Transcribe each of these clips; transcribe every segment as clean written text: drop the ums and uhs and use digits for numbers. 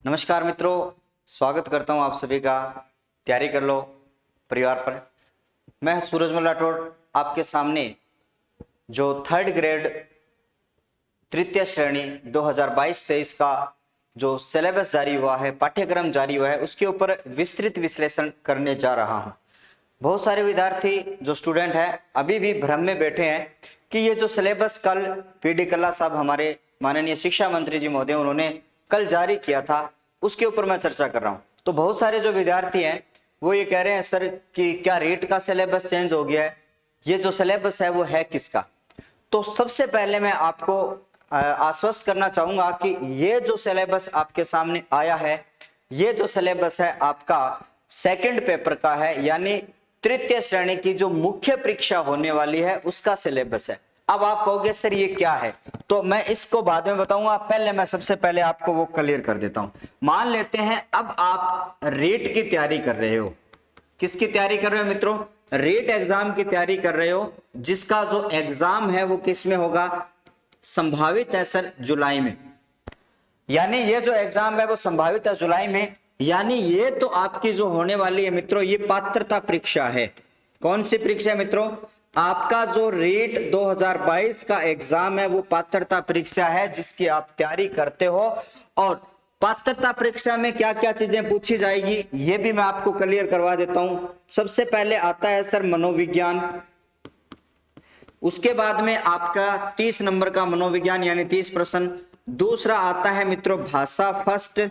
नमस्कार मित्रों, स्वागत करता हूं आप सभी का। तैयारी कर लो परिवार पर। मैं सूरजमल राठौड़ आपके सामने जो थर्ड ग्रेड तृतीय श्रेणी 2022-23 का जो सिलेबस जारी हुआ है, पाठ्यक्रम जारी हुआ है, उसके ऊपर विस्तृत विश्लेषण करने जा रहा हूं। बहुत सारे विद्यार्थी जो स्टूडेंट हैं अभी भी भ्रम में बैठे हैं कि ये जो सिलेबस कल पीडी कल्ला साहब हमारे माननीय शिक्षा मंत्री जी महोदय उन्होंने कल जारी किया था, उसके ऊपर मैं चर्चा कर रहा हूं। तो बहुत सारे जो विद्यार्थी हैं वो ये कह रहे हैं सर कि क्या रेट का सिलेबस चेंज हो गया है, ये जो सिलेबस है वो है किसका। तो सबसे पहले मैं आपको आश्वस्त करना चाहूंगा कि ये जो सिलेबस आपके सामने आया है, ये जो सिलेबस है आपका सेकंड पेपर का है, यानी तृतीय श्रेणी की जो मुख्य परीक्षा होने वाली है उसका सिलेबस है। अब आप कहोगे सर ये क्या है, तो मैं इसको बाद में बताऊंगा। पहले मैं सबसे पहले आपको वो क्लियर कर देता हूं। मान लेते हैं अब आप रेट की तैयारी कर रहे हो। किसकी तैयारी कर रहे हो मित्रों? रेट एग्जाम की तैयारी कर रहे हो, जिसका जो एग्जाम है वो किस में होगा? संभावित है सर जुलाई में। यानी ये जो एग्जाम है वो संभावित है जुलाई में। यानी ये तो आपकी जो होने वाली है मित्रों, ये पात्रता परीक्षा है। कौन सी परीक्षा है मित्रों? आपका जो रेट 2022 का एग्जाम है वो पात्रता परीक्षा है, जिसकी आप तैयारी करते हो। और पात्रता परीक्षा में क्या क्या चीजें पूछी जाएगी ये भी मैं आपको क्लियर करवा देता हूं। सबसे पहले आता है सर मनोविज्ञान, उसके बाद में आपका 30 नंबर का मनोविज्ञान यानी 30 प्रश्न। दूसरा आता है मित्रों भाषा फर्स्ट,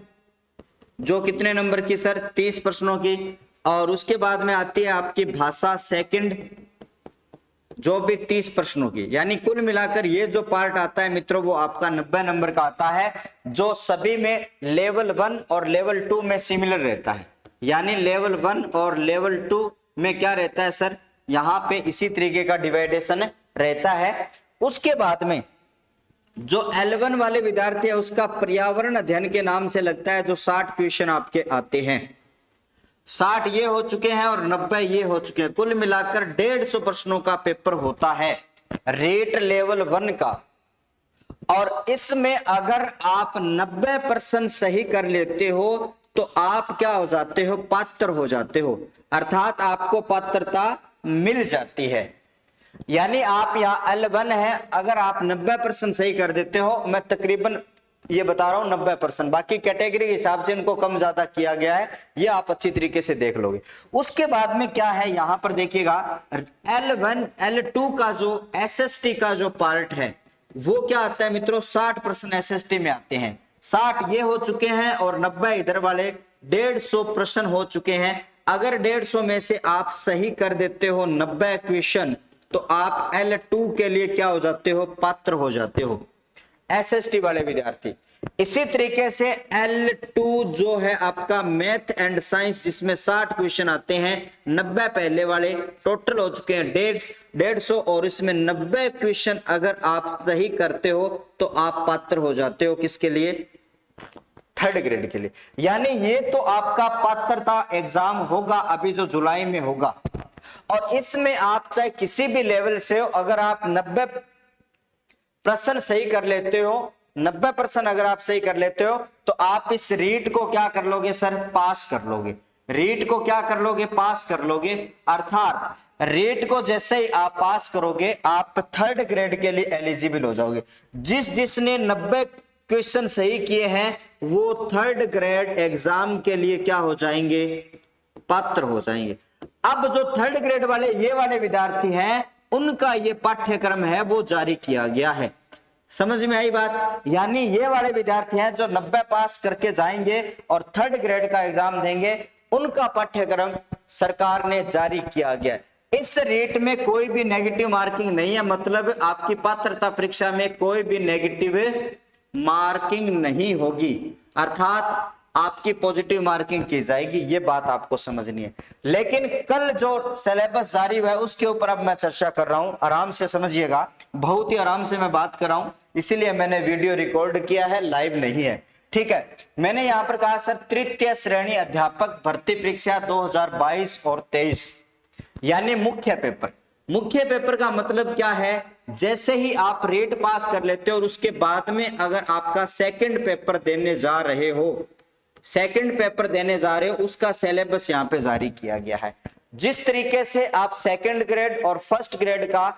जो कितने नंबर की सर? 30 प्रश्नों की। और उसके बाद में आती है आपकी भाषा सेकंड, जो भी 30 प्रश्नों की। यानी कुल मिलाकर ये जो पार्ट आता है मित्रों वो आपका 90 नंबर का आता है, जो सभी में लेवल 1 और लेवल 2 में सिमिलर रहता है। यानी लेवल 1 और लेवल 2 में क्या रहता है सर? यहाँ पे इसी तरीके का डिवाइडेशन रहता है। उसके बाद में जो L1 वाले विद्यार्थी है उसका पर्यावरण अध्ययन के नाम से लगता है, जो 60 क्वेश्चन आपके आते हैं। 60 ये हो चुके हैं और 90 ये हो चुके हैं। कुल मिलाकर 150 प्रश्नों का पेपर होता है रेट लेवल 1 का। और इसमें अगर आप 90% सही कर लेते हो तो आप क्या हो जाते हो? पात्र हो जाते हो, अर्थात आपको पात्रता मिल जाती है। यानी आप यहाँ L1 है, अगर आप 90% सही कर देते हो, मैं तकरीबन ये बता रहा हूं 90%, बाकी कैटेगरी के हिसाब से इनको कम ज्यादा किया गया है, ये आप अच्छी तरीके से देख लोगे। उसके बाद में क्या है यहां पर देखिएगा, L1 L2 का जो SST का जो पार्ट है वो क्या आता है मित्रों? 60% SST में आते हैं। 60 ये हो चुके हैं और 90 इधर वाले, 150 प्रश्न हो चुके हैं। अगर 150 में से आप सही कर देते हो 90 क्वेश्चन तो आप L2 के लिए क्या हो जाते हो? पात्र हो जाते हो, SST वाले विद्यार्थी। इसी तरीके से L2 जो है आपका मैथ एंड साइंस, जिसमें 60 क्वेश्चन आते हैं, 90 पहले वाले, टोटल हो चुके हैं 150 और इसमें 90 क्वेश्चन अगर आप सही करते हो तो आप पात्र हो जाते हो। किसके लिए? थर्ड ग्रेड के लिए। यानी ये तो आपका पात्रता एग्जाम होगा अभी जो जुलाई में होगा, और इसमें आप चाहे किसी भी लेवल से हो, अगर आप 90% सही कर लेते हो, 90% अगर आप सही कर लेते हो तो आप इस रीट को क्या कर लोगे सर? पास कर लोगे। रीट को क्या कर लोगे? पास कर लोगे। अर्थात रीट को जैसे ही आप पास करोगे आप थर्ड ग्रेड के लिए एलिजिबल हो जाओगे। जिसने 90 क्वेश्चन सही किए हैं वो थर्ड ग्रेड एग्जाम के लिए क्या हो जाएंगे? पात्र हो जाएंगे। अब जो थर्ड ग्रेड वाले ये वाले विद्यार्थी हैं उनका ये पाठ्यक्रम है वो जारी किया गया है। समझ में आई बात? यानी ये वाले विद्यार्थी हैं जो 90 पास करके जाएंगे और थर्ड ग्रेड का एग्जाम देंगे, उनका पाठ्यक्रम सरकार ने जारी किया गया। इस रेट में कोई भी नेगेटिव मार्किंग नहीं है, मतलब आपकी पात्रता परीक्षा में कोई भी नेगेटिव मार्किंग नहीं होगी, अर्थात आपकी पॉजिटिव मार्किंग की जाएगी। ये बात आपको समझनी है। लेकिन कल जो सिलेबस जारी हुआ है उसके ऊपर अब मैं चर्चा कर रहा हूं, आराम से समझिएगा। बहुत ही आराम से मैं बात कर रहा हूं, इसीलिए मैंने वीडियो रिकॉर्ड किया है, लाइव नहीं है। ठीक है, मैंने यहां पर कहा सर तृतीय श्रेणी अध्यापक भर्ती परीक्षा 2022 और 23, यानी मुख्य पेपर। मुख्य पेपर का मतलब क्या है? जैसे ही आप रेट पास कर लेते हो और उसके बाद में अगर आपका सेकंड पेपर देने जा रहे हो सेकंड पेपर देने जा रहे हो उसका सिलेबस यहाँ पे जारी किया गया है। जिस तरीके से आप सेकंड ग्रेड और फर्स्ट ग्रेड का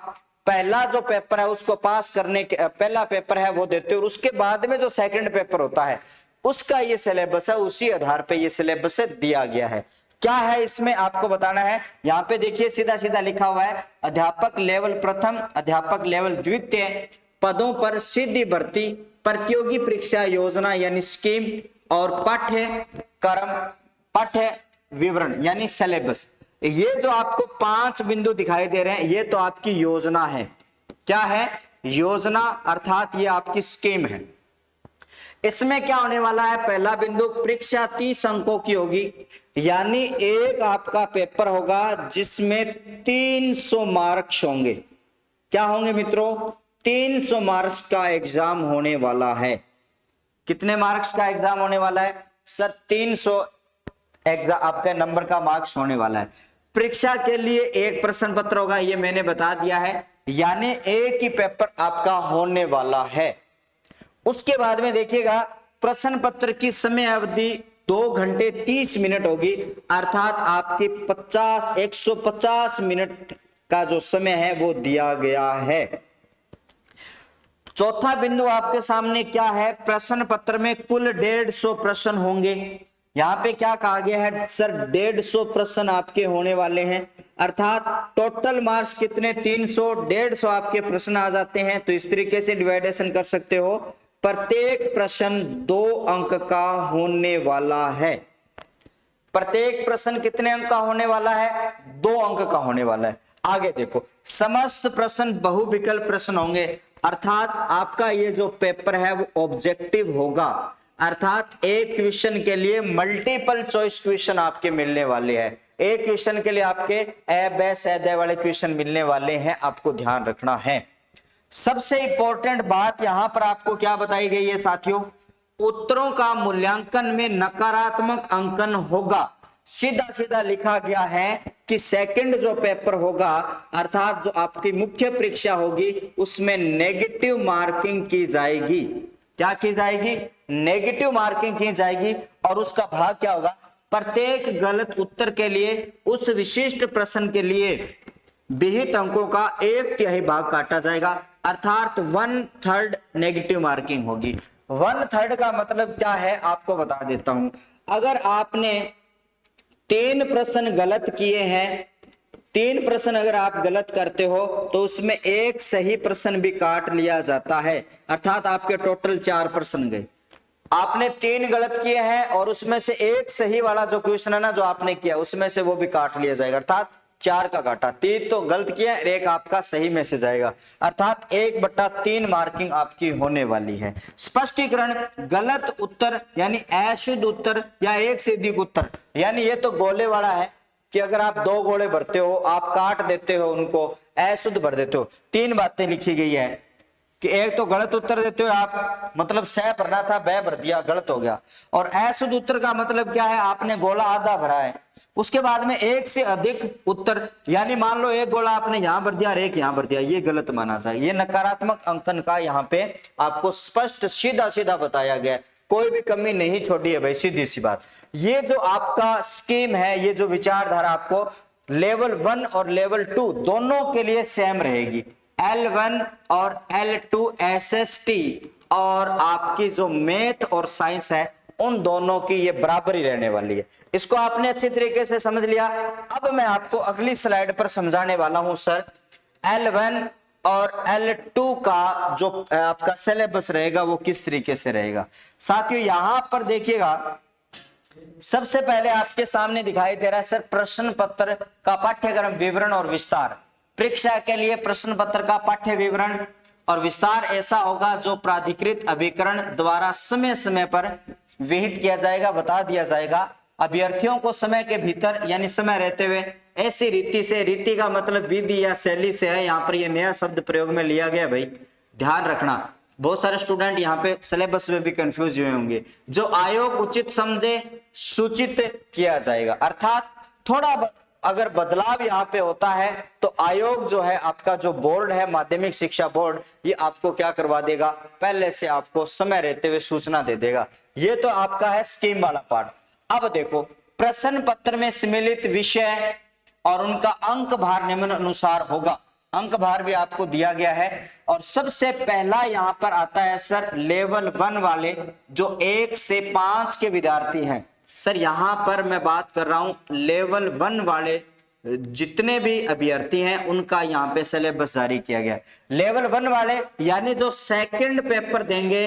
पहला जो पेपर है उसको पास करने के पहला पेपर है वो देते हो और उसके बाद में जो सेकंड पेपर होता है उसका ये सिलेबस है, उसी आधार पे ये सिलेबस दिया गया है। क्या है इसमें आपको बताना है। यहाँ पे देखिए सीधा सीधा लिखा हुआ है, अध्यापक लेवल प्रथम, अध्यापक लेवल द्वितीय पदों पर सीधी भर्ती, प्रतियोगी परीक्षा योजना यानी स्कीम और पाठ्यक्रम पाठ्य विवरण यानी सिलेबस। ये जो आपको 5 बिंदु दिखाई दे रहे हैं ये तो आपकी योजना है। क्या है? योजना, अर्थात ये आपकी स्कीम है। इसमें क्या होने वाला है? पहला बिंदु, परीक्षा 30 अंकों की होगी, यानी एक आपका पेपर होगा जिसमें 300 मार्क्स होंगे। क्या होंगे मित्रों? 300 मार्क्स का एग्जाम होने वाला है। कितने मार्क्स का एग्जाम होने वाला है सर? 300 एग्जाम आपका नंबर का मार्क्स होने वाला है। परीक्षा के लिए एक प्रश्न पत्र होगा, ये मैंने बता दिया है, यानी एक ही पेपर आपका होने वाला है। उसके बाद में देखिएगा प्रश्न पत्र की समय अवधि 2 घंटे 30 मिनट होगी, अर्थात आपकी 150 मिनट का जो समय है वो दिया गया है। चौथा बिंदु आपके सामने क्या है? प्रश्न पत्र में कुल 150 प्रश्न होंगे। यहाँ पे क्या कहा गया है सर? 150 प्रश्न आपके होने वाले हैं, अर्थात टोटल मार्क्स कितने? 300, 150 आपके प्रश्न आ जाते हैं। तो इस तरीके से डिवाइडेशन कर सकते हो। प्रत्येक प्रश्न 2 अंक का होने वाला है। प्रत्येक प्रश्न कितने अंक का होने वाला है? 2 अंक का होने वाला है। आगे देखो, समस्त प्रश्न बहुविकल्प प्रश्न होंगे, अर्थात आपका ये जो पेपर है वो ऑब्जेक्टिव होगा, अर्थात एक क्वेश्चन के लिए मल्टीपल चॉइस क्वेश्चन आपके मिलने वाले हैं। एक क्वेश्चन के लिए आपके ए बे से दे वाले क्वेश्चन मिलने वाले हैं, आपको ध्यान रखना है। सबसे इंपॉर्टेंट बात यहां पर आपको क्या बताई गई है साथियों? उत्तरों का मूल्यांकन में नकारात्मक अंकन होगा। सीधा सीधा लिखा गया है कि सेकंड जो पेपर होगा, अर्थात जो आपकी मुख्य परीक्षा होगी, उसमें नेगेटिव मार्किंग की जाएगी। क्या की जाएगी? नेगेटिव मार्किंग की जाएगी। और उसका भाग क्या होगा? प्रत्येक गलत उत्तर के लिए उस विशिष्ट प्रश्न के लिए विहित अंकों का 1/3 भाग काटा जाएगा, अर्थात 1/3 नेगेटिव मार्किंग होगी। 1/3 का मतलब क्या है आपको बता देता हूं। अगर आपने 3 प्रश्न गलत किए हैं, 3 प्रश्न अगर आप गलत करते हो तो उसमें एक सही प्रश्न भी काट लिया जाता है, अर्थात आपके टोटल 4 प्रश्न गए। आपने 3 गलत किए हैं और उसमें से एक सही वाला जो क्वेश्चन है ना जो आपने किया, उसमें से वो भी काट लिया जाएगा, अर्थात 4 का काटा। 3 तो गलत किया, एक आपका सही में से जाएगा, अर्थात 1/3 मार्किंग आपकी होने वाली है। स्पष्टीकरण, गलत उत्तर यानी अशुद्ध उत्तर या एक से अधिक उत्तर, यानी ये तो गोले वाला है कि अगर आप 2 गोले भरते हो, आप काट देते हो उनको, अशुद्ध भर देते हो। 3 बातें लिखी गई है कि एक तो गलत उत्तर देते हो आप, मतलब सह भरना था, ब भर दिया, गलत हो गया। और अशुद्ध उत्तर का मतलब क्या है? आपने गोला आधा भरा है। उसके बाद में एक से अधिक उत्तर, यानी मान लो एक गोला आपने यहां भर दिया और एक यहां भर दिया, ये गलत माना जाए। ये नकारात्मक अंकन का यहाँ पे आपको स्पष्ट सीधा सीधा बताया गया, कोई भी कमी नहीं छोड़ी है भाई, सीधी सी बात। ये जो आपका स्कीम है, ये जो विचारधारा आपको लेवल 1 और लेवल 2 दोनों के लिए सेम रहेगी। L1 और L2 SST और आपकी जो मैथ और साइंस है, उन दोनों की ये बराबरी रहने वाली है। इसको आपने अच्छी तरीके से समझ लिया। अब मैं आपको अगली स्लाइड पर समझाने वाला हूं सर, L1 और L2 का जो आपका सिलेबस रहेगा वो किस तरीके से रहेगा। साथियों यहां पर देखिएगा, सबसे पहले आपके सामने दिखाई दे रहा है सर प्रश्न पत्र का पाठ्यक्रम विवरण और विस्तार। परीक्षा के लिए प्रश्न पत्र का पाठ्य विवरण और विस्तार ऐसा होगा जो प्राधिकृत अभिकरण द्वारा समय समय पर विहित किया जाएगा, बता दिया जाएगा। अभ्यर्थियों को समय के भीतर यानी समय रहते हुए ऐसी रीति से, रीति का मतलब विधि या शैली से है, यहाँ पर ये नया शब्द प्रयोग में लिया गया भाई, ध्यान रखना। बहुत सारे स्टूडेंट यहाँ पे सिलेबस में भी कंफ्यूज हुए होंगे। जो आयोग उचित समझे सूचित किया जाएगा, अर्थात थोड़ा अगर बदलाव यहाँ पे होता है तो आयोग जो है आपका जो बोर्ड है माध्यमिक शिक्षा बोर्ड, ये आपको क्या करवा देगा, पहले से आपको समय रहते हुए सूचना दे देगा। ये तो आपका है स्कीम वाला पार्ट। अब देखो प्रश्न पत्र में सम्मिलित विषय और उनका अंक भार निम्न अनुसार होगा। अंक भार भी आपको दिया गया है और सबसे पहला यहां पर आता है सर लेवल 1 वाले जो 1 से 5 के विद्यार्थी हैं। सर यहां पर मैं बात कर रहा हूं लेवल 1 वाले जितने भी अभ्यर्थी हैं उनका यहां पे सिलेबस जारी किया गया। लेवल 1 वाले यानी जो सेकंड पेपर देंगे,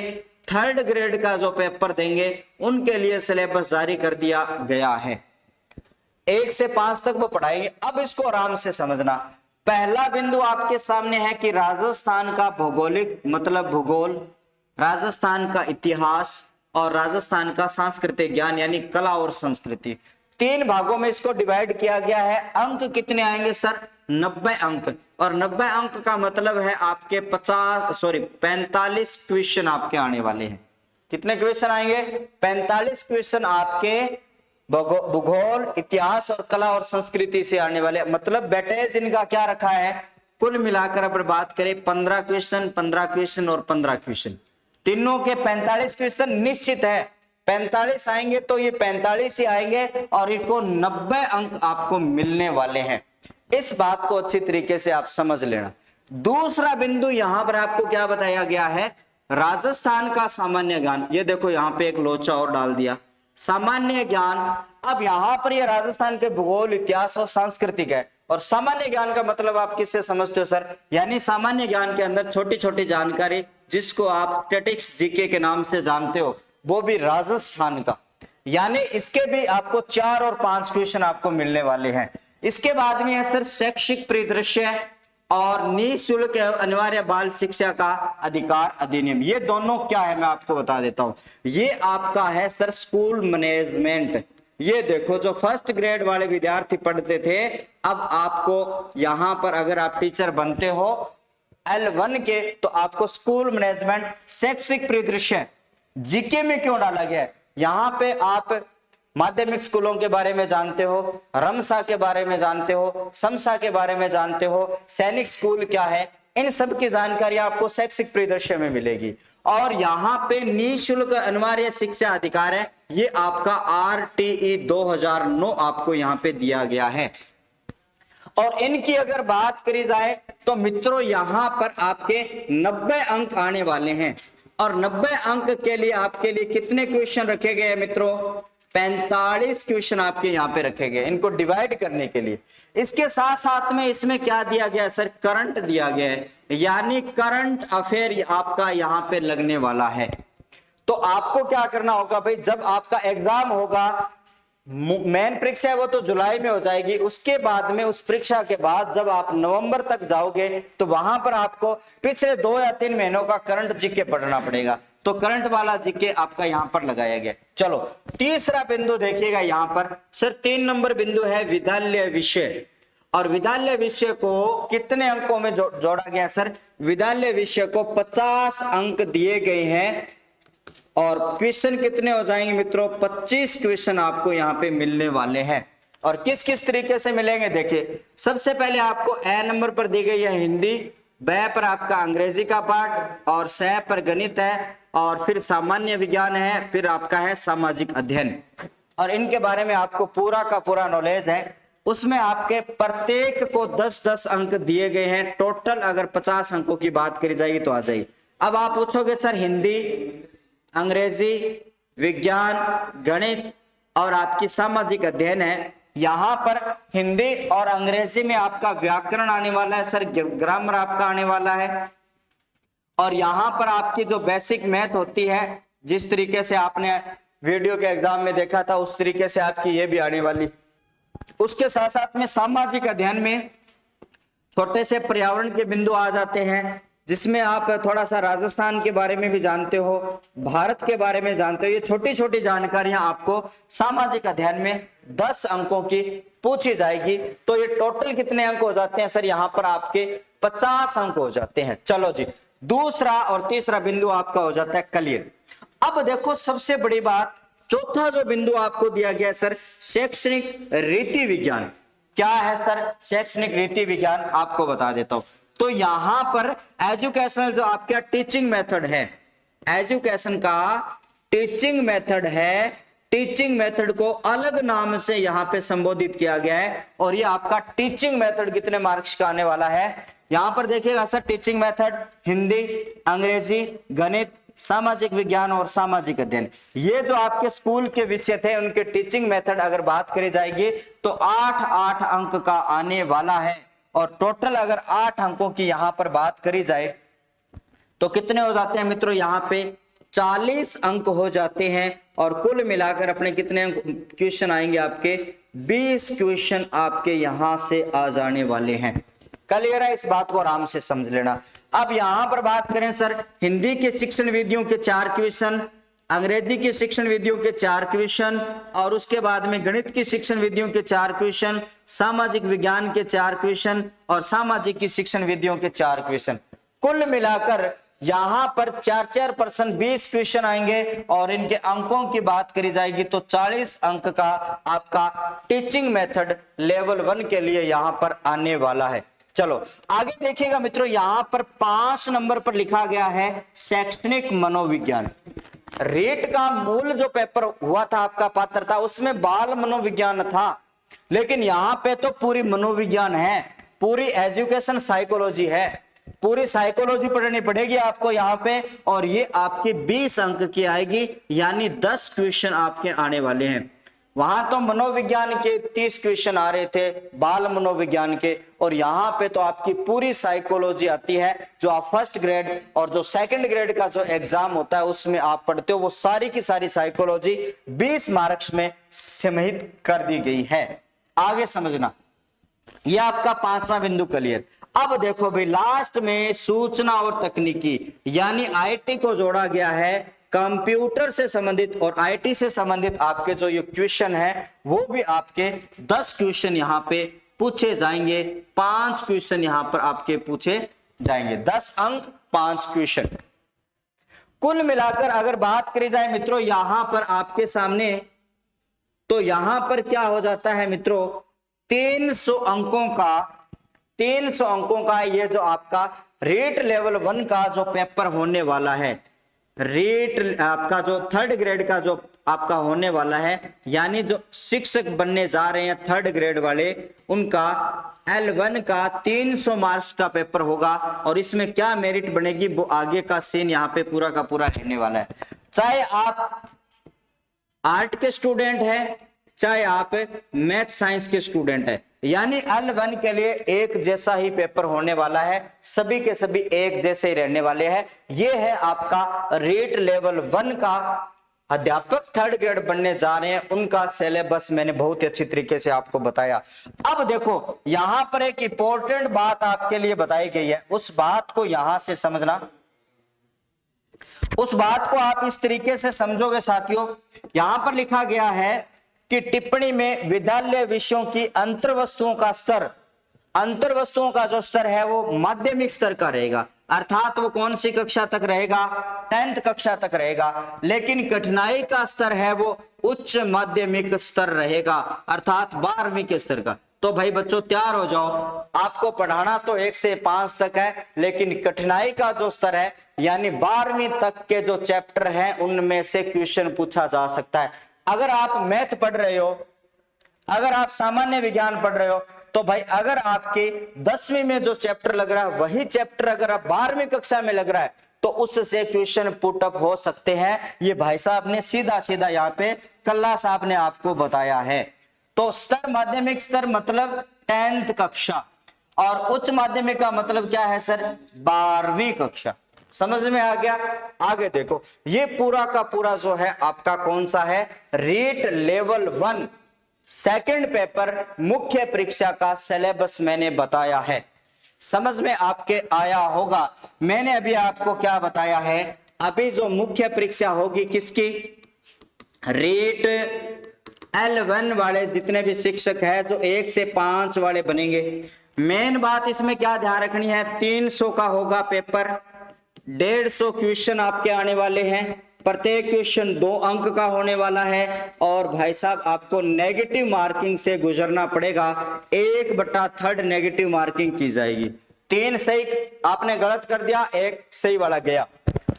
थर्ड ग्रेड का जो पेपर देंगे, उनके लिए सिलेबस जारी कर दिया गया है। 1 से 5 तक वो पढ़ाएंगे। अब इसको आराम से समझना। पहला बिंदु आपके सामने है कि राजस्थान का भौगोलिक मतलब भूगोल, राजस्थान का इतिहास और राजस्थान का सांस्कृतिक ज्ञान यानी कला और संस्कृति, 3 भागों में इसको डिवाइड किया गया है। अंक कितने आएंगे सर, 90 अंक। और 90 अंक का मतलब है आपके 45 क्वेश्चन आपके आने वाले हैं। कितने क्वेश्चन आएंगे, 45 क्वेश्चन आपके भूगोल, इतिहास और कला और संस्कृति से आने वाले। मतलब बेटेज इनका क्या रखा है, कुल मिलाकर अगर बात करें 15 क्वेश्चन, 15 क्वेश्चन और 15 क्वेश्चन, तीनों के 45 क्वेश्चन निश्चित है। 45 आएंगे तो ये 45 ही आएंगे और इनको 90 अंक आपको मिलने वाले हैं। इस बात को अच्छी तरीके से आप समझ लेना। दूसरा बिंदु यहां पर आपको क्या बताया गया है, राजस्थान का सामान्य ज्ञान। ये देखो यहां पे एक लोचा और डाल दिया, सामान्य ज्ञान। अब यहां पर ये राजस्थान के भूगोल, इतिहास और सांस्कृतिक है। और सामान्य ज्ञान का मतलब आप किससे समझते हो सर, यानी सामान्य ज्ञान के अंदर छोटी छोटी जानकारी जिसको आप स्टैटिक्स जीके के नाम से जानते हो, वो भी राजस्थान का। यानी इसके भी आपको 4 और 5 क्वेश्चन आपको मिलने वाले हैं। इसके बाद में है सर शैक्षिक परिदृश्य और निःशुल्क अनिवार्य बाल शिक्षा का अधिकार अधिनियम। ये दोनों क्या है मैं आपको बता देता हूं। ये आपका है सर स्कूल मैनेजमेंट। ये देखो जो फर्स्ट ग्रेड वाले विद्यार्थी पढ़ते थे, अब आपको यहां पर अगर आप टीचर बनते हो L1 के, तो आपको स्कूल मैनेजमेंट शैक्षिक परिदृश्य जीके में क्यों डाला गया है। यहां पे आप माध्यमिक स्कूलों के बारे में जानते हो, रमसा के बारे में जानते हो, समसा के बारे में जानते हो, सैनिक स्कूल क्या है, इन सब की जानकारी आपको शैक्षिक परिदृश्य में मिलेगी। और यहाँ पे निःशुल्क अनिवार्य शिक्षा अधिकार है, ये आपका RTE 2009 आपको यहाँ पे दिया गया है। और इनकी अगर बात करी जाए तो मित्रों यहां पर आपके 90 अंक आने वाले हैं। और 90 अंक के लिए आपके लिए कितने क्वेश्चन रखे गए हैं मित्रों, 45 क्वेश्चन आपके यहाँ पे रखे गए इनको डिवाइड करने के लिए। इसके साथ साथ में इसमें क्या दिया गया सर, करंट दिया गया है, यानी करंट अफेयर आपका यहाँ पे लगने वाला है। तो आपको क्या करना होगा भाई, जब आपका एग्जाम होगा, मेन परीक्षा है वो तो जुलाई में हो जाएगी, उसके बाद में उस परीक्षा के बाद जब आप नवंबर तक जाओगे तो वहां पर आपको पिछले 2 या 3 महीनों का करंट जीके पढ़ना पड़ेगा। तो करंट वाला जीके आपका यहां पर लगाया गया। चलो तीसरा बिंदु देखिएगा यहां पर सर 3 नंबर बिंदु है विद्यालय विषय। और विद्यालय विषय को कितने अंकों में जोड़ा गया सर, विद्यालय विषय को 50 अंक दिए गए हैं। और क्वेश्चन कितने हो जाएंगे मित्रों, 25 क्वेश्चन आपको यहाँ पे मिलने वाले हैं। और किस किस तरीके से मिलेंगे देखिए, सबसे पहले आपको ए नंबर पर दी गई है हिंदी, ब पर आपका अंग्रेजी का पार्ट, और स पर गणित है, और फिर सामान्य विज्ञान है, फिर आपका है सामाजिक अध्ययन। और इनके बारे में आपको पूरा का पूरा नॉलेज है। उसमें आपके प्रत्येक को 10-10 अंक दिए गए हैं। टोटल अगर 50 अंकों की बात करी जाएगी तो आ जाएगी। अब आप पूछोगे सर हिंदी, अंग्रेजी, विज्ञान, गणित और आपकी सामाजिक अध्ययन है। यहां पर हिंदी और अंग्रेजी में आपका व्याकरण आने वाला है सर, ग्रामर आपका आने वाला है। और यहां पर आपकी जो बेसिक मैथ होती है, जिस तरीके से आपने वीडियो के एग्जाम में देखा था, उस तरीके से आपकी ये भी आने वाली। उसके साथ साथ में सामाजिक अध्ययन में छोटे से पर्यावरण के बिंदु आ जाते हैं, जिसमें आप थोड़ा सा राजस्थान के बारे में भी जानते हो, भारत के बारे में जानते हो। ये छोटी छोटी जानकारियां आपको सामाजिक अध्ययन में 10 अंकों की पूछी जाएगी। तो ये टोटल कितने अंक हो जाते हैं सर, यहाँ पर आपके 50 अंक हो जाते हैं। चलो जी, दूसरा और तीसरा बिंदु आपका हो जाता है क्लियर। अब देखो सबसे बड़ी बात, चौथा जो बिंदु आपको दिया गया है सर, शैक्षणिक रीति विज्ञान। क्या है सर? शैक्षणिक रीति विज्ञान आपको बता देता हूं। तो यहां पर एजुकेशनल जो आपका टीचिंग मेथड है, एजुकेशन का टीचिंग मेथड है, टीचिंग मेथड को अलग नाम से यहां पे संबोधित किया गया है। और ये आपका टीचिंग मेथड कितने मार्क्स का आने वाला है? यहां पर देखिएगा सर, टीचिंग मेथड हिंदी, अंग्रेजी, गणित, सामाजिक विज्ञान और सामाजिक अध्ययन, ये जो आपके स्कूल के विषय थे उनके टीचिंग मेथड अगर बात करी जाएगी तो 8-8 अंक का आने वाला है। और टोटल अगर 8 अंकों की यहां पर बात करी जाए तो कितने हो जाते हैं मित्रों? यहां पे 40 अंक हो जाते हैं। और कुल मिलाकर अपने कितने क्वेश्चन आएंगे? आपके 20 क्वेश्चन आपके यहां से आ जाने वाले हैं। क्लियर है? इस बात को आराम से समझ लेना। अब यहां पर बात करें सर, हिंदी के शिक्षण विधियों के 4 क्वेश्चन, अंग्रेजी की शिक्षण विधियों के 4 क्वेश्चन, और उसके बाद में गणित की शिक्षण विधियों के 4 क्वेश्चन, सामाजिक विज्ञान के 4 क्वेश्चन और सामाजिक की शिक्षण विधियों के 4 क्वेश्चन। कुल मिलाकर यहां पर 4-4% 20 क्वेश्चन आएंगे। और इनके अंकों की बात करी जाएगी तो 40 अंक का आपका टीचिंग मेथड लेवल 1 के लिए यहां पर आने वाला है। चलो आगे देखिएगा मित्रों, यहां पर 5 नंबर पर लिखा गया है शैक्षणिक मनोविज्ञान। रेट का मूल जो पेपर हुआ था आपका पात्रता, उसमें बाल मनोविज्ञान था, लेकिन यहां पे तो पूरी मनोविज्ञान है, पूरी एजुकेशन साइकोलॉजी है, पूरी साइकोलॉजी पढ़नी पड़ेगी आपको यहाँ पे। और ये आपकी 20 अंक की आएगी, यानी 10 क्वेश्चन आपके आने वाले हैं। वहां तो मनोविज्ञान के 30 क्वेश्चन आ रहे थे, बाल मनोविज्ञान के, और यहाँ पे तो आपकी पूरी साइकोलॉजी आती है, जो आप फर्स्ट ग्रेड और जो सेकंड ग्रेड का जो एग्जाम होता है उसमें आप पढ़ते हो, वो सारी की सारी साइकोलॉजी 20 मार्क्स में समाहित कर दी गई है। आगे समझना, ये आपका 5वां बिंदु क्लियर। अब देखो भाई, लास्ट में सूचना और तकनीकी यानी आईटी को जोड़ा गया है। कंप्यूटर से संबंधित और आईटी से संबंधित आपके जो ये क्वेश्चन है वो भी आपके 10 क्वेश्चन यहां पे पूछे जाएंगे। 5 क्वेश्चन यहां पर आपके पूछे जाएंगे, 10 अंक 5 क्वेश्चन। कुल मिलाकर अगर बात करी जाए मित्रों यहां पर आपके सामने, तो यहां पर क्या हो जाता है मित्रों, 300 अंकों का ये जो आपका रेट लेवल 1 का जो पेपर होने वाला है, रेट आपका जो 3rd ग्रेड का जो आपका होने वाला है, यानी जो शिक्षक बनने जा रहे हैं 3rd ग्रेड वाले, उनका L1 का 300 मार्क्स का पेपर होगा। और इसमें क्या मेरिट बनेगी वो आगे का सीन यहाँ पे पूरा का पूरा रहने वाला है। चाहे आप आर्ट के स्टूडेंट हैं, चाहे आप मैथ साइंस के स्टूडेंट हैं, यानी L1 के लिए एक जैसा ही पेपर होने वाला है, सभी के सभी एक जैसे ही रहने वाले हैं। ये है आपका रेट लेवल 1 का अध्यापक 3rd ग्रेड बनने जा रहे हैं, उनका सिलेबस मैंने बहुत ही अच्छी तरीके से आपको बताया। अब देखो यहां पर एक इंपॉर्टेंट बात आपके लिए बताई गई है, उस बात को यहां से समझना। उस बात को आप इस तरीके से समझोगे साथियों, यहां पर लिखा गया है कि टिप्पणी में विद्यालय विषयों की अंतर्वस्तुओं का स्तर, अंतर्वस्तुओं का जो स्तर है वो माध्यमिक स्तर का रहेगा, अर्थात वो कौन सी कक्षा तक रहेगा, 10th कक्षा तक रहेगा। लेकिन कठिनाई का स्तर है वो उच्च माध्यमिक स्तर रहेगा, अर्थात 12वीं के स्तर का। तो भाई बच्चों तैयार हो जाओ, आपको पढ़ाना तो 1 से 5 तक है, लेकिन कठिनाई का जो स्तर है यानी 12वीं तक के जो चैप्टर हैं उनमें से क्वेश्चन पूछा जा सकता है। अगर आप मैथ पढ़ रहे हो, अगर आप सामान्य विज्ञान पढ़ रहे हो, तो भाई अगर आपके 10वीं में जो चैप्टर लग रहा है वही चैप्टर अगर आप 12वीं कक्षा में लग रहा है तो उससे क्वेश्चन पुट अप हो सकते हैं। ये भाई साहब ने सीधा सीधा यहाँ पे कल्ला साहब ने आपको बताया है। तो स्तर माध्यमिक स्तर मतलब 10th कक्षा, और उच्च माध्यमिक का मतलब क्या है सर, 12वीं कक्षा। समझ में आ गया? आगे देखो, ये पूरा का पूरा जो है आपका कौन सा है, रेट लेवल 1 सेकंड पेपर मुख्य परीक्षा का सिलेबस मैंने बताया है। समझ में आपके आया होगा। मैंने अभी आपको क्या बताया है, अभी जो मुख्य परीक्षा होगी किसकी, रेट L1 वाले जितने भी शिक्षक है जो 1 से 5 वाले बनेंगे, मेन बात इसमें क्या ध्यान रखनी है, 300 का होगा पेपर, 150 क्वेश्चन आपके आने वाले हैं, प्रत्येक क्वेश्चन 2 अंक का होने वाला है और भाई साहब आपको नेगेटिव मार्किंग से गुजरना पड़ेगा। 1/3 नेगेटिव मार्किंग की जाएगी। 3 सही आपने गलत कर दिया, 1 सही वाला गया।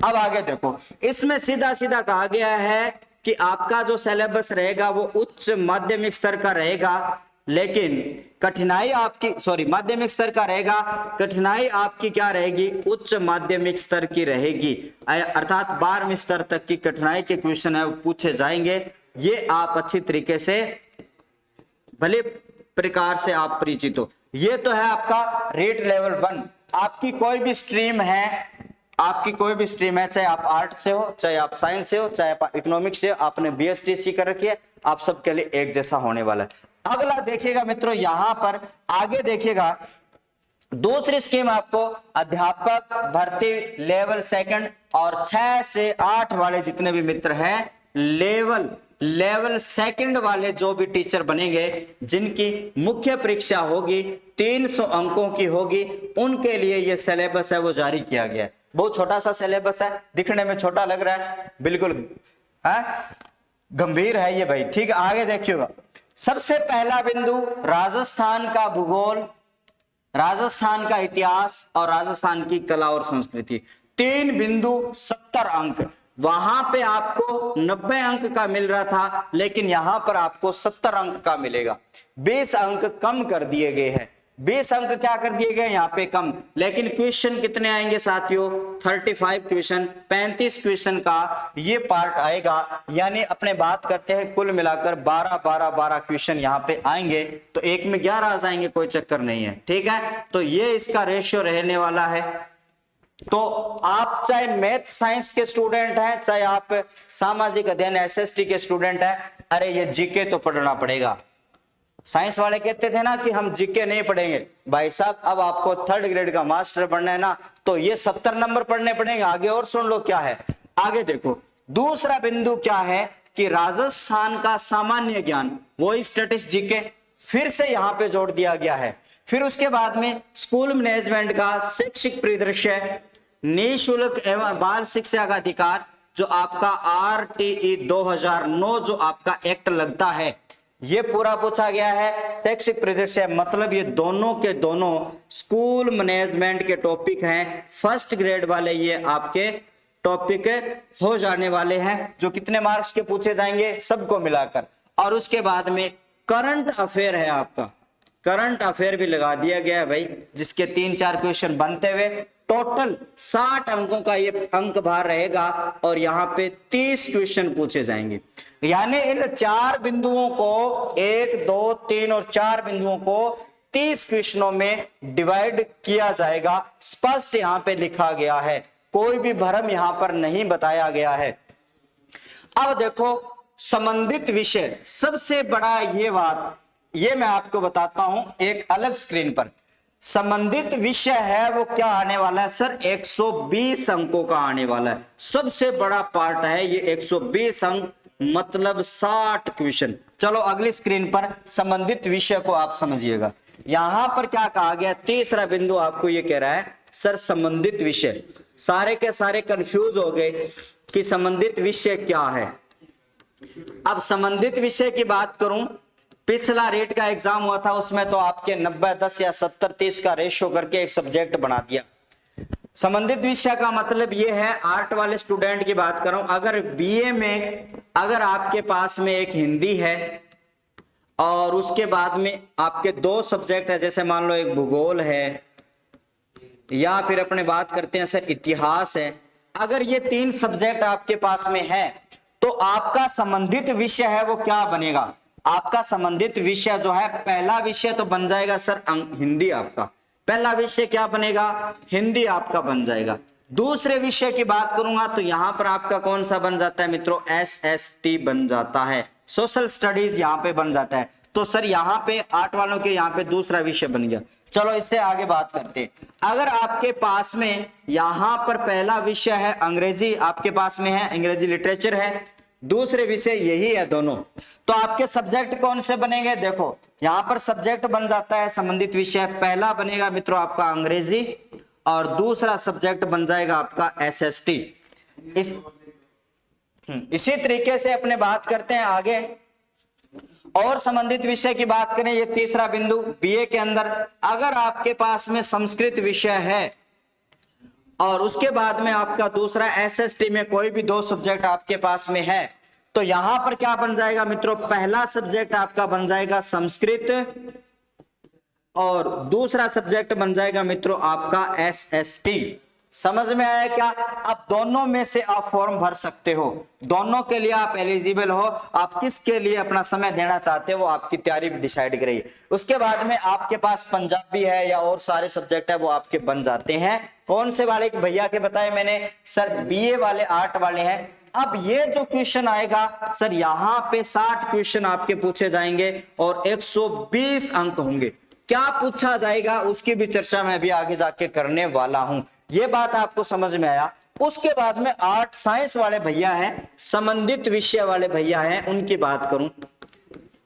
अब आगे देखो, इसमें सीधा सीधा कहा गया है कि आपका जो सिलेबस रहेगा वो उच्च माध्यमिक स्तर का रहेगा, लेकिन कठिनाई आपकी माध्यमिक स्तर का रहेगा, कठिनाई आपकी क्या रहेगी, उच्च माध्यमिक स्तर की रहेगी। अर्थात 12वीं स्तर तक की कठिनाई के क्वेश्चन है वो पूछे जाएंगे। ये आप अच्छी तरीके से भले प्रकार से आप परिचित हो। ये तो है आपका रेट लेवल 1। आपकी कोई भी स्ट्रीम है, चाहे आप आर्ट से हो, चाहे आप साइंस से हो, चाहे आप इकोनॉमिक्स से हो, आपने बीएसटीसी कर रखी है, आप सबके लिए एक जैसा होने वाला है। अगला देखिएगा मित्रों, यहां पर आगे देखिएगा, दूसरी स्कीम आपको अध्यापक भर्ती लेवल 2 और 6 से 8 वाले जितने भी मित्र हैं, लेवल 2 वाले जो भी टीचर बनेंगे, जिनकी मुख्य परीक्षा होगी 300 अंकों की होगी, उनके लिए ये सिलेबस है वो जारी किया गया है। बहुत छोटा सा सिलेबस है, दिखने में छोटा लग रहा है, बिल्कुल है गंभीर है ये भाई, ठीक है। आगे देखिएगा, सबसे पहला बिंदु राजस्थान का भूगोल, राजस्थान का इतिहास और राजस्थान की कला और संस्कृति। 3 बिंदु 70 अंक। वहां पे आपको 90 अंक का मिल रहा था, लेकिन यहां पर आपको 70 अंक का मिलेगा। 20 अंक कम कर दिए गए हैं। 20 अंक क्या कर दिए गए यहाँ पे कम, लेकिन क्वेश्चन कितने आएंगे साथियों, 35 क्वेश्चन, 35 क्वेश्चन का ये पार्ट आएगा। यानी अपने बात करते हैं कुल मिलाकर 12 क्वेश्चन यहाँ पे आएंगे, तो एक में 11 आ जाएंगे, कोई चक्कर नहीं है, ठीक है। तो ये इसका रेशियो रहने वाला है। तो आप चाहे मैथ साइंस के स्टूडेंट हैं, चाहे आप सामाजिक अध्ययन एसएसटी के स्टूडेंट हैं, अरे ये जीके तो पढ़ना पड़ेगा। साइंस वाले कहते थे ना कि हम जीके नहीं पढ़ेंगे, भाई साहब अब आपको 3rd ग्रेड का मास्टर पढ़ना है ना, तो ये 70 नंबर पढ़ने पड़ेंगे। आगे और सुन लो क्या है, आगे देखो। दूसरा बिंदु क्या है कि राजस्थान का सामान्य ज्ञान, वो स्टैटिस्टिक्स जीके फिर से यहां पे जोड़ दिया गया है। फिर उसके बाद में स्कूल मैनेजमेंट का शैक्षिक परिदृश्य, निःशुल्क एवं बाल शिक्षा का अधिकार, जो आपका RTE 2009 जो आपका एक्ट लगता है, ये पूरा पूछा गया है। शैक्षिक परिदृश्य मतलब ये दोनों के दोनों स्कूल मैनेजमेंट के टॉपिक हैं। 1st ग्रेड वाले ये आपके टॉपिक हो जाने वाले हैं, जो कितने मार्क्स के पूछे जाएंगे सबको मिलाकर। और उसके बाद में करंट अफेयर है आपका, करंट अफेयर भी लगा दिया गया है भाई, जिसके 3-4 क्वेश्चन बनते हुए टोटल 60 अंकों का ये अंक भार रहेगा और यहाँ पे 30 क्वेश्चन पूछे जाएंगे। यानी इन 4 बिंदुओं को 1, 2, 3 और 4 बिंदुओं को 30 क्वेश्चनों में डिवाइड किया जाएगा। स्पष्ट यहाँ पे लिखा गया है, कोई भी भ्रम यहाँ पर नहीं बताया गया है। अब देखो संबंधित विषय, सबसे बड़ा ये बात, ये मैं आपको बताता हूं एक अलग स्क्रीन पर। संबंधित विषय है वो क्या आने वाला है सर, 120 अंकों का आने वाला है। सबसे बड़ा पार्ट है ये 120 अंक, मतलब 60 क्वेश्चन। चलो अगली स्क्रीन पर संबंधित विषय को आप समझिएगा। यहां पर क्या कहा गया, तीसरा बिंदु आपको ये कह रहा है सर संबंधित विषय। सारे के सारे कंफ्यूज हो गए कि संबंधित विषय क्या है। अब संबंधित विषय की बात करूं, पिछला रेट का एग्जाम हुआ था, उसमें तो आपके 90-10 या 70-30 का रेशियो करके एक सब्जेक्ट बना दिया। संबंधित विषय का मतलब ये है, आर्ट वाले स्टूडेंट की बात कर रहा हूं, अगर बीए में अगर आपके पास में एक हिंदी है और उसके बाद में आपके 2 सब्जेक्ट है, जैसे मान लो एक भूगोल है या फिर अपने बात करते हैं सर इतिहास है, अगर ये 3 सब्जेक्ट आपके पास में है तो आपका संबंधित विषय है वो क्या बनेगा, आपका संबंधित विषय जो है, पहला विषय तो बन जाएगा सर हिंदी। आपका पहला विषय क्या बनेगा, हिंदी आपका बन जाएगा। दूसरे विषय की बात करूंगा तो यहां पर आपका कौन सा बन जाता है मित्रों, SST बन जाता है, सोशल स्टडीज यहां पे बन जाता है। तो सर यहाँ पे आर्ट वालों के यहाँ पे दूसरा विषय बन गया। चलो इससे आगे बात करते हैं। अगर आपके पास में यहाँ पर पहला विषय है अंग्रेजी, आपके पास में है अंग्रेजी लिटरेचर है, दूसरे विषय यही है दोनों, तो आपके सब्जेक्ट कौन से बनेंगे, देखो यहां पर सब्जेक्ट बन जाता है संबंधित विषय, पहला बनेगा मित्रों आपका अंग्रेजी और दूसरा सब्जेक्ट बन जाएगा आपका SST। इसी तरीके से अपने बात करते हैं आगे और संबंधित विषय की बात करें। ये तीसरा बिंदु, बीए के अंदर अगर आपके पास में संस्कृत विषय है और उसके बाद में आपका दूसरा एसएसटी में कोई भी 2 सब्जेक्ट आपके पास में है, तो यहां पर क्या बन जाएगा मित्रों, पहला सब्जेक्ट आपका बन जाएगा संस्कृत और दूसरा सब्जेक्ट बन जाएगा मित्रों आपका एसएसटी। समझ में आया क्या? अब दोनों में से आप फॉर्म भर सकते हो, दोनों के लिए आप एलिजिबल हो। आप किसके लिए अपना समय देना चाहते हो वो आपकी तैयारी डिसाइड करिए। उसके बाद में आपके पास पंजाबी है या और सारे सब्जेक्ट है वो आपके बन जाते हैं। कौन से वाले भैया के बताए मैंने? सर बीए वाले, आर्ट वाले हैं। अब ये जो क्वेश्चन आएगा सर, यहाँ पे 60 क्वेश्चन आपके पूछे जाएंगे और 120 अंक होंगे। क्या पूछा जाएगा उसकी भी चर्चा मैं भी आगे जाके करने वाला हूं। ये बात आपको समझ में आया? उसके बाद में आर्ट साइंस वाले भैया हैं, संबंधित विषय वाले भैया हैं, उनकी बात करूं।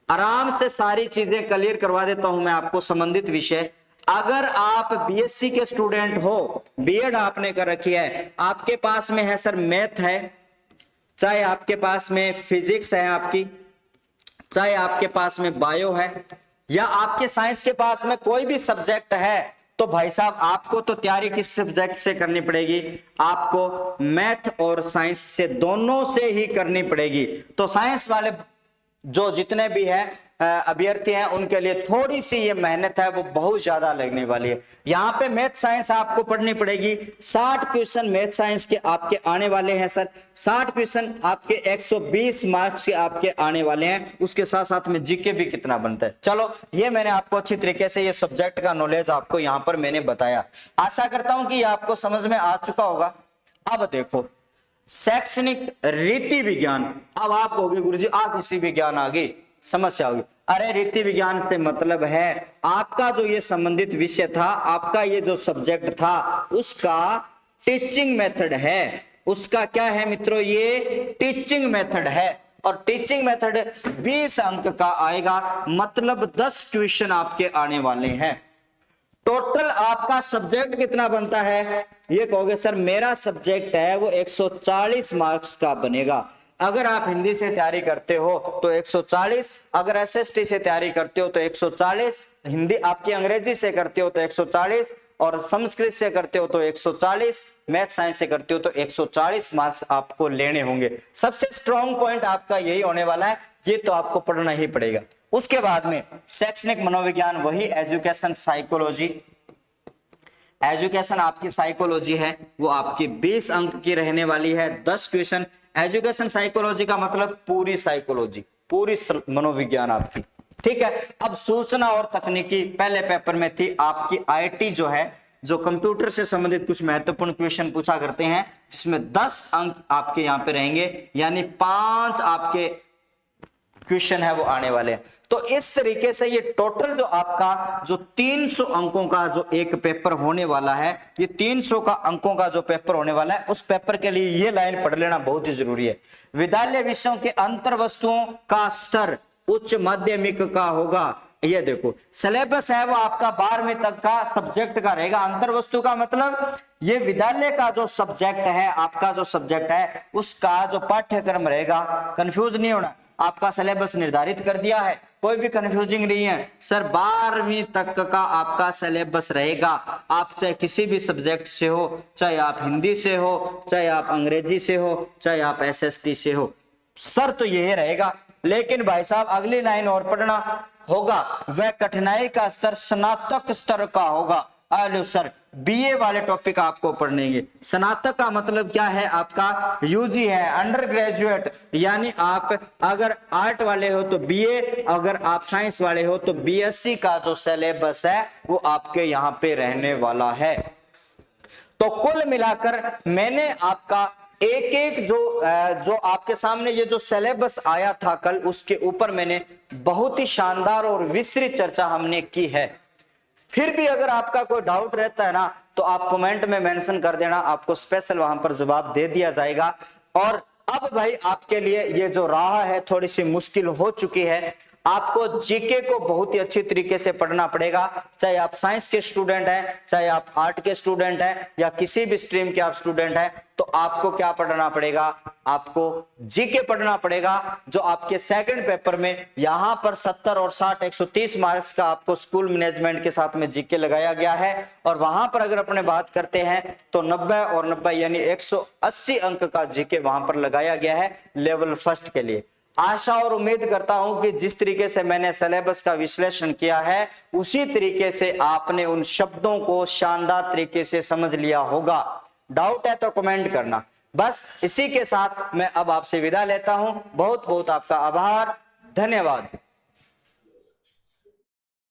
आराम से सारी चीजें क्लियर करवा देता हूं मैं आपको। संबंधित विषय, अगर आप बीएससी के स्टूडेंट हो, बीएड आपने कर रखी है, आपके पास में है सर मैथ है, चाहे आपके पास में फिजिक्स है आपकी, चाहे आपके पास में बायो है, या आपके साइंस के पास में कोई भी सब्जेक्ट है, तो भाई साहब आपको तो तैयारी किस सब्जेक्ट से करनी पड़ेगी? आपको मैथ और साइंस से, दोनों से ही करनी पड़ेगी। तो साइंस वाले जो जितने भी है अभ्यर्थी हैं उनके लिए थोड़ी सी ये मेहनत है वो बहुत ज्यादा लगने वाली है। यहाँ पे मैथ साइंस आपको पढ़नी पड़ेगी। 60 क्वेश्चन मैथ साइंस के आपके आने वाले हैं सर। 60 क्वेश्चन आपके 120 मार्क्स के आपके आने वाले हैं। उसके साथ साथ में जीके भी कितना बनता है। चलो ये मैंने आपको अच्छी तरीके से ये सब्जेक्ट का नॉलेज आपको यहाँ पर मैंने बताया। आशा करता हूं कि ये आपको समझ में आ चुका होगा। अब देखो शैक्षणिक रीति विज्ञान। अब आप कहोगे गुरुजी कृषि विज्ञान आ गई, समस्या होगी। अरे रीति विज्ञान से मतलब है आपका जो ये संबंधित विषय था, आपका ये जो सब्जेक्ट था उसका टीचिंग मेथड है। उसका क्या है मित्रों? ये टीचिंग मेथड है और टीचिंग मेथड 20 अंक का आएगा, मतलब 10 क्वेश्चन आपके आने वाले हैं। टोटल आपका सब्जेक्ट कितना बनता है? ये कहोगे सर मेरा सब्जेक्ट है वो 140 मार्क्स का बनेगा। अगर आप हिंदी से तैयारी करते हो तो 140, अगर एसएसटी से तैयारी करते हो तो 140, हिंदी आपकी अंग्रेजी से करते हो तो 140 और संस्कृत से करते हो तो 140, मैथ साइंस से करते हो तो 140 मार्क्स आपको लेने होंगे। सबसे स्ट्रॉन्ग पॉइंट आपका यही होने वाला है, ये तो आपको पढ़ना ही पड़ेगा। उसके बाद में शैक्षणिक मनोविज्ञान, वही एजुकेशन साइकोलॉजी, एजुकेशन आपकी साइकोलॉजी है वो आपकी 20 अंक की रहने वाली है। 10 क्वेश्चन। एजुकेशन साइकोलॉजी का मतलब पूरी साइकोलॉजी, पूरी मनोविज्ञान आपकी, ठीक है। अब सूचना और तकनीकी पहले पेपर में थी आपकी आईटी जो है, जो कंप्यूटर से संबंधित कुछ महत्वपूर्ण क्वेश्चन पूछा करते हैं, जिसमें 10 अंक आपके यहां पे रहेंगे, यानी 5 आपके क्वेश्चन है वो आने वाले हैं। तो इस तरीके से ये टोटल जो आपका जो 300 अंकों का जो एक पेपर होने वाला है, ये 300 का अंकों का जो पेपर होने वाला है, उस पेपर के लिए ये लाइन पढ़ लेना बहुत ही जरूरी है। विद्यालय विषयों के अंतर वस्तुओं का स्तर उच्च माध्यमिक का होगा। ये देखो सिलेबस है वो आपका 12वीं तक का सब्जेक्ट का रहेगा। अंतर वस्तु का मतलब ये विद्यालय का जो सब्जेक्ट है, आपका जो सब्जेक्ट है उसका जो पाठ्यक्रम रहेगा। कंफ्यूज नहीं होना, आपका सिलेबस निर्धारित कर दिया है, कोई भी कंफ्यूजिंग नहीं है सर। 12वीं तक का आपका सिलेबस रहेगा। आप चाहे किसी भी सब्जेक्ट से हो, चाहे आप हिंदी से हो, चाहे आप अंग्रेजी से हो, चाहे आप एसएसटी से हो, सर तो यही रहेगा। लेकिन भाई साहब अगली लाइन और पढ़ना होगा, वह कठिनाई का स्तर स्नातक स्तर का होगा। हेलो सर, बीए वाले टॉपिक आपको पढ़नेंगे। स्नातक का मतलब क्या है? आपका यूजी है, अंडर ग्रेजुएट, यानी आप अगर आर्ट वाले हो तो बीए, अगर आप साइंस वाले हो तो बीएससी का जो सिलेबस है वो आपके यहाँ पे रहने वाला है। तो कुल मिलाकर मैंने आपका एक एक जो आपके सामने ये जो सिलेबस आया था कल, उसके ऊपर मैंने बहुत ही शानदार और विस्तृत चर्चा हमने की है। फिर भी अगर आपका कोई डाउट रहता है ना तो आप कमेंट में मेंशन कर देना, आपको स्पेशल वहां पर जवाब दे दिया जाएगा। और अब भाई आपके लिए ये जो राह है थोड़ी सी मुश्किल हो चुकी है। आपको जीके को बहुत ही अच्छी तरीके से पढ़ना पड़ेगा, चाहे आप साइंस के स्टूडेंट हैं, चाहे आप आर्ट के स्टूडेंट हैं, या किसी भी स्ट्रीम के आप स्टूडेंट हैं, तो आपको क्या पढ़ना पड़ेगा, आपको जीके पढ़ना पड़ेगा, जो आपके सेकंड पेपर में यहां पर 70 और 60 130 मार्क्स का आपको स्कूल मैनेजमेंट के साथ में जीके लगाया गया है। और वहां पर अगर अपने बात करते हैं तो 90 और 90 यानी 180 अंक का जीके वहां पर लगाया गया है लेवल फर्स्ट के लिए। आशा और उम्मीद करता हूं कि जिस तरीके से मैंने सिलेबस का विश्लेषण किया है उसी तरीके से आपने उन शब्दों को शानदार तरीके से समझ लिया होगा। डाउट है तो कमेंट करना। बस इसी के साथ मैं अब आपसे विदा लेता हूं। बहुत बहुत आपका आभार, धन्यवाद।